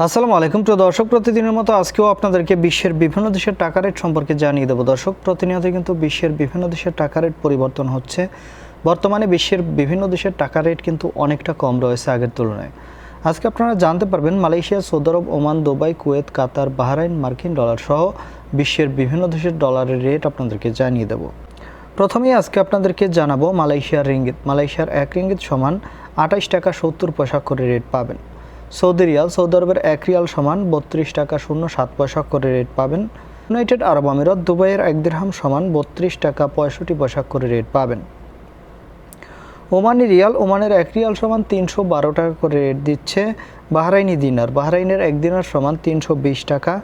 আসসালামু আলাইকুম প্রিয় দর্শক, প্রতিদিনের মতো আজকেও আপনাদেরকে বিশ্বের বিভিন্ন দেশের টাকা রেট সম্পর্কে জানিয়ে দেব। দর্শক, প্রতিনিয়ত কিন্তু বিশ্বের বিভিন্ন দেশের টাকা রেট পরিবর্তন হচ্ছে। বর্তমানে বিশ্বের বিভিন্ন দেশের টাকা রেট কিন্তু অনেকটা কম রয়েছে আগের তুলনায়। আজকে আপনারা জানতে পারবেন মালয়েশিয়া, সৌদি আরব, ওমান, দুবাই, কুয়েত, কাতার, বাহরাইন, মার্কিন ডলার সহ বিশ্বের বিভিন্ন দেশের ডলারের রেট আপনাদেরকে জানিয়ে দেব। প্রথমেই আজকে আপনাদেরকে জানাবো মালয়েশিয়ার রিঙ্গিত। মালয়েশিয়ার 1 রিঙ্গিত সমান 28 টাকা 70 পয়সা করে রেট পাবেন। সৌদি রিয়াল, সৌদি আরবের 1 রিয়াল সমান 32 টাকা 07 পয়সা করে রেট পাবেন। ইউনাইটেড আরব আমিরাত, দুবাইয়ের 1 দিরহাম সমান 32 টাকা 65 পয়সা করে রেট পাবেন। ওমানি রিয়াল, ওমানের 1 রিয়াল সমান 312 টাকা করে রেট দিচ্ছে। বাহরাইনি দিনার, বাহরাইনের 1 দিনার সমান 320 টাকা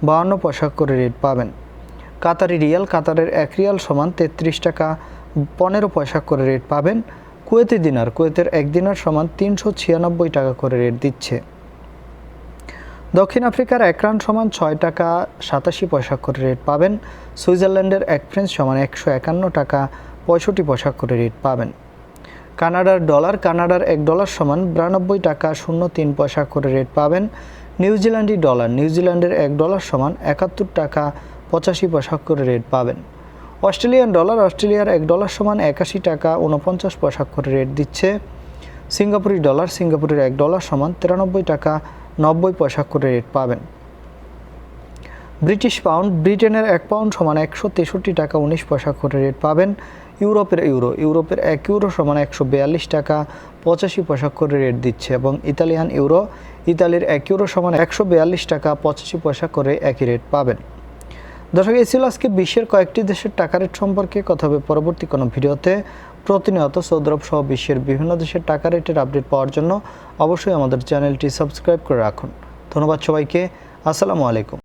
52 পয়সা করে রেট পাবেন। কাতারি রিয়াল, কাতারের 1 রিয়াল সমান 33 টাকা 15 পয়সা করে রেট পাবেন। কুয়েতি দিনার, কুয়েতের 1 দিনার সমান 396 টাকা করে রেট দিচ্ছে। দক্ষিণ আফ্রিকার 1 রান সমান 6 টাকা 87 পয়সা করে রেট পাবেন। সুইজারল্যান্ডের 1 ফ্রেঞ্চ সমান 151 টাকা 65 পয়সা করে রেট পাবেন। কানাডার ডলার, কানাডার 1 ডলার সমান 92 টাকা 03 পয়সা করে রেট পাবেন। নিউজিল্যান্ডি ডলার, নিউজিল্যান্ডের 1 ডলার সমান 71 টাকা 85 পয়সা করে রেট পাবেন। অস্ট্রেলিয়ান ডলার, অস্ট্রেলিয়ার 1 ডলার সমান 81 টাকা 49 পয়সা করে রেট দিচ্ছে। সিঙ্গাপুরি ডলার, সিঙ্গাপুরের 1 ডলার সমান 93 টাকা 90 পয়সা করে রেট পাবেন। ব্রিটিশ পাউন্ড, ব্রিটেনের 1 পাউন্ড সমান 163 টাকা 19 পয়সা করে রেট পাবেন। ইউরোপের ইউরো, ইউরোপের 1 ইউরো সমান 142 টাকা 85 পয়সা করে রেট দিচ্ছে। এবং ইতালিয়ান ইউরো, ইতালির 1 ইউরো সমান 142 টাকা 85 পয়সা করে একই রেট পাবেন। দর্শক, এই ছিল আজকে বিশ্বের কয়েকটি দেশের টাকা রেট সম্পর্কে কথা হবে পরবর্তী কোনো ভিডিওতে। প্রতিনিয়ত সৌদি আরব সহ বিশ্বের বিভিন্ন দেশের টাকা রেটের আপডেট পাওয়ার জন্য অবশ্যই আমাদের চ্যানেলটি সাবস্ক্রাইব করে রাখুন। ধন্যবাদ সবাইকে। আসসালামু আলাইকুম।